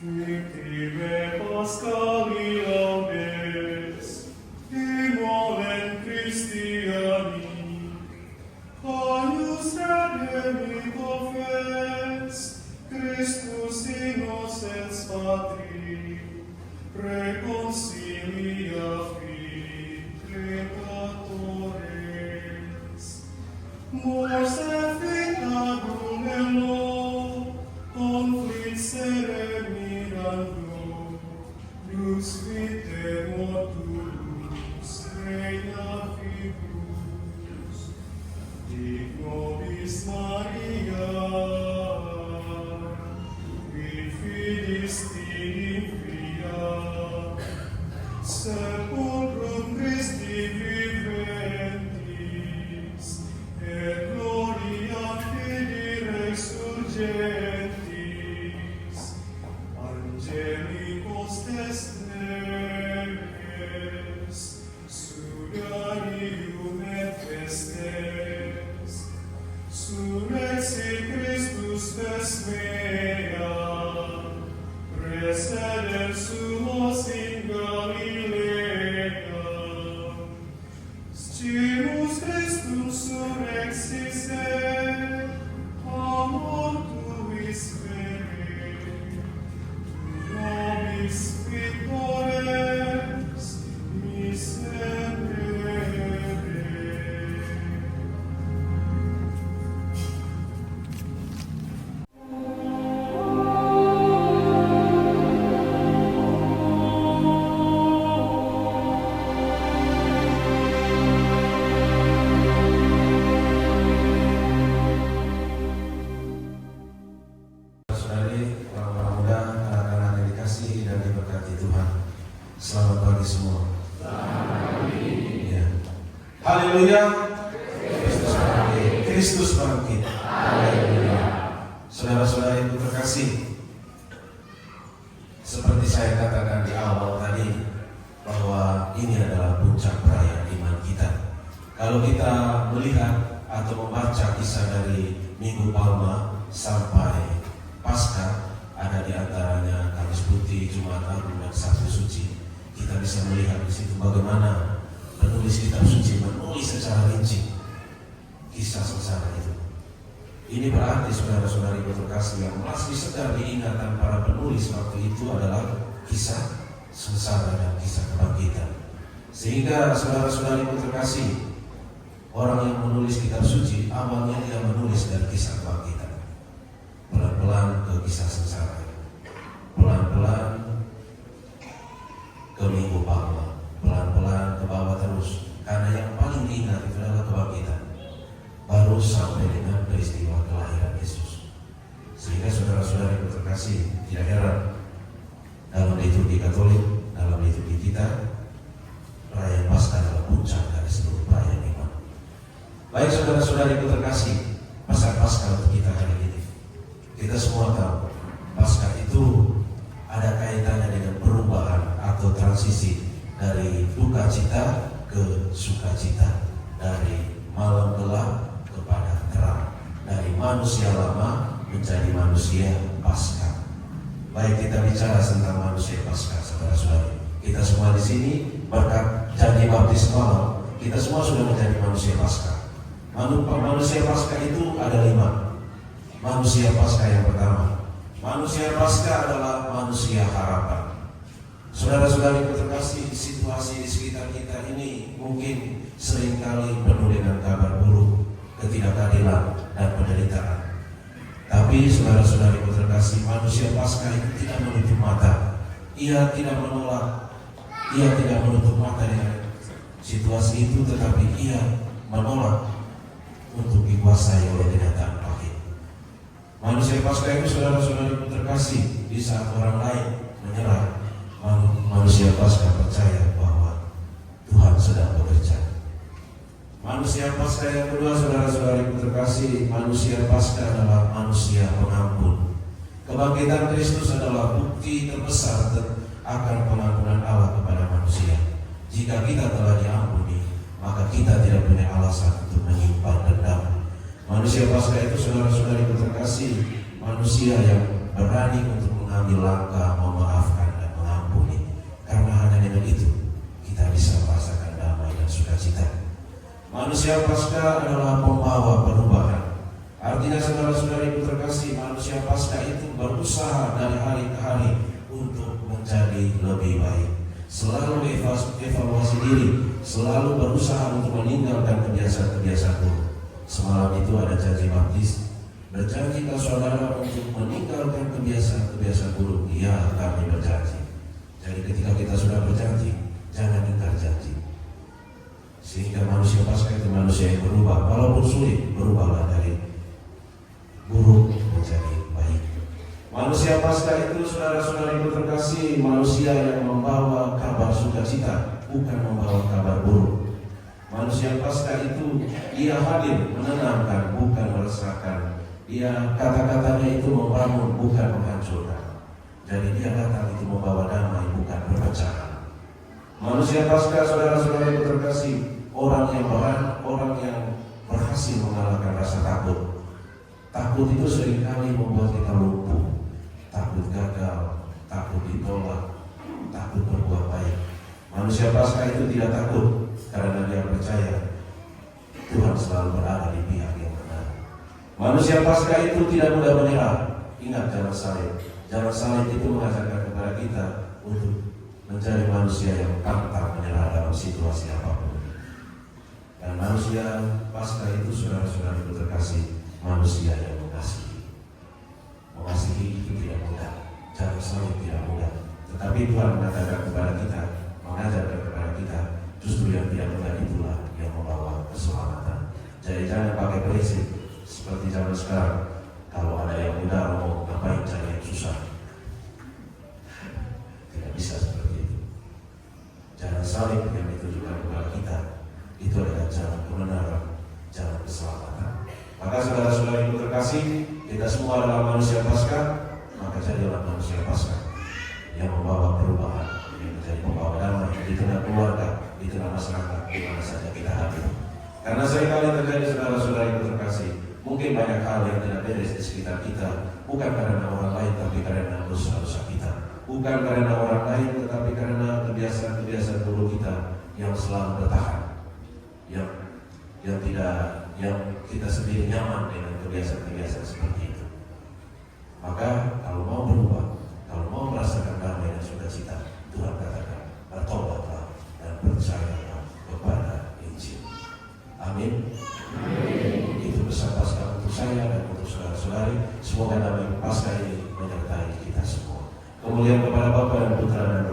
Victime Pascali laudes, imolent Christiani, Agnus redemico fes, Christus innocens Patri, reconcilia pecatores, mors et vita brunello, conflicere mirando, lux vitae mortuus reina fibus, dic nobis Maria, qui filis tibi fiat, sepulcrum Christi viventis, et gloria Filii resurgentis, angelicos testes, sudarium et festes, surrexit Christus ves mea, preceder sumos in Galilea, scimus Christum surrexisse, a mortuis vere, nobis victores miserere. Saudari, orang-orang muda, anak-anak yang dikasihi dan diberkati Tuhan. Selamat pagi semua. Ya. Haleluya. Kristus bangkit. Kristus bangkit. Haleluya. Saudara-saudari yang terkasih, seperti saya katakan di awal tadi, bahwa ini adalah puncak perayaan iman kita. Kalau kita melihat atau membaca kisah dari Minggu Palma sampai Paskah, ada di antaranya Kamis Putih, Jumat Agung, dan Sabtu Suci. Kita bisa melihat di situ bagaimana penulis kitab suci menulis secara rinci kisah sengsara itu. Ini berarti saudara-saudari terkasih yang masih sedang diingatan para penulis waktu itu adalah kisah sengsara dan kisah kebangkitan. Sehingga saudara-saudari terkasih, orang yang menulis kitab suci awalnya dia menulis dari kisah kebangkitan. Pelan-pelan ke kisah sengsara, pelan-pelan ke Minggu Palma, pelan-pelan ke bawah terus, karena yang paling diingat itu adalah kebangkitan, baru sampai dengan peristiwa kelahiran Yesus. Sehingga saudara-saudari yang terkasih, tidak heran dalam liturgi Katolik, dalam liturgi kita, perayaan Paskah adalah puncak dari seluruh perayaan iman. Baik saudara-saudari yang terkasih, pesan Paskah untuk kita hari ini. Kita semua tahu Paskah itu ada kaitannya dengan perubahan atau transisi dari duka cita ke sukacita, dari malam gelap kepada terang, dari manusia lama menjadi manusia Paskah. Baik kita bicara tentang manusia Paskah, saudara-saudari, kita semua di sini berkat janji baptis malam, kita semua sudah menjadi manusia Paskah. Manusia Paskah itu ada 5. Manusia Paskah yang pertama, manusia Paskah adalah manusia harapan. Saudara-saudari terkasih, situasi di sekitar kita ini mungkin seringkali penuh dengan kabar buruk, ketidakadilan dan penderitaan. Tapi saudara-saudari terkasih, manusia Paskah itu tidak menutup mata. Ia tidak menolak, ia tidak menutup mata dengan situasi itu, tetapi ia menolak untuk dikuasai oleh kenyataan pahit. Manusia Paskah itu saudara-saudari terkasih, di saat orang lain menyerah, manusia Paskah percaya bahwa Tuhan sedang bekerja. Manusia Paskah yang kedua saudara-saudari terkasih, manusia Paskah adalah manusia pengampun. Kebangkitan Kristus adalah bukti terbesar akan pengampunan Allah kepada manusia. Jika kita telah diampuni, maka kita tidak punya alasan untuk menyimpan dendam. Manusia Paskah itu saudara-saudari terkasih, manusia yang berani untuk mengambil langkah memaafkan dan mengampuni. Karena hanya dengan itu kita bisa merasakan damai dan sukacita. Manusia Paskah adalah pembawa perubahan. Artinya saudara-saudariku terkasih, manusia Paskah itu berusaha dari hari ke hari untuk menjadi lebih baik. Selalu evaluasi diri, selalu berusaha untuk meninggalkan kebiasaan-kebiasaan buruk. Semalam itu ada janji baptis. Berjanjikah saudara untuk meninggalkan kebiasaan-kebiasaan buruk? Ya, kami berjanji. Jadi ketika kita sudah berjanji, jangan ingkar janji. Sehingga manusia Paskah itu manusia yang berubah. Walaupun sulit, berubahlah dari buruk menjadi baik. Manusia Paskah itu saudara-saudariku terkasih, manusia yang membawa kabar sukacita, bukan membawa kabar buruk. Manusia Paskah itu ia hadir menenangkan, bukan meresahkan. Dia kata-katanya itu membangun, bukan menghancurkan. Jadi dia datang itu membawa damai, bukan perpecahan. Manusia Paskah saudara-saudariku terkasih, orang yang berhasil mengalahkan rasa takut. Takut itu seringkali membuat kita lumpuh. Takut gagal, takut ditolak, takut berbuat baik. Manusia Paskah itu tidak takut karena dia percaya Tuhan selalu berada di pihak yang benar. Manusia Paskah itu tidak mudah menyerah. Ingat jalan salib. Jalan salib itu mengajarkan kepada kita untuk menjadi manusia yang pantang menyerah dalam situasi apapun. Dan manusia Paskah itu saudara-saudara itu terkasih, manusia yang mengasihi. Mengasihi itu tidak mudah, jalan salib tidak mudah. Tetapi Tuhan mengatakan kepada kita, mengajarkan kepada kita, justru yang tidak mudah itulah yang membawa keselamatan. Jadi jangan pakai prinsip seperti zaman sekarang. Kalau ada yang mudah, mau ngapain cari yang susah? Tidak bisa seperti itu. Jalan salib yang ditujukan kepada kita itu adalah jalan kebenaran, jalan keselamatan. Maka saudara-saudara yang terkasih, kita semua adalah manusia Paskah, maka jadilah manusia Paskah yang membawa perubahan, yang menjadi pembawa damai di tengah keluarga, di tengah masyarakat, di mana saja kita hadir. Karena seringkali terjadi saudara-saudara yang terkasih, mungkin banyak hal yang tidak beres di sekitar kita, bukan karena orang lain, tapi karena dosa-dosa kita. Bukan karena orang lain, tetapi karena kebiasaan-kebiasaan buruk kita yang selalu bertahan, yang kita sendiri nyaman dengan kebiasaan-kebiasaan seperti itu. Maka kalau mau berubah, kalau mau merasakan damai dan sukacita, Tuhan katakan, bertobatlah dan percayalah kepada Injil. Amin. Itu pesan Paskah untuk saya dan untuk saudara-saudari. Semoga damai Paskah ini menyertai kita semua. Kemuliaan kepada Bapa dan Putra dan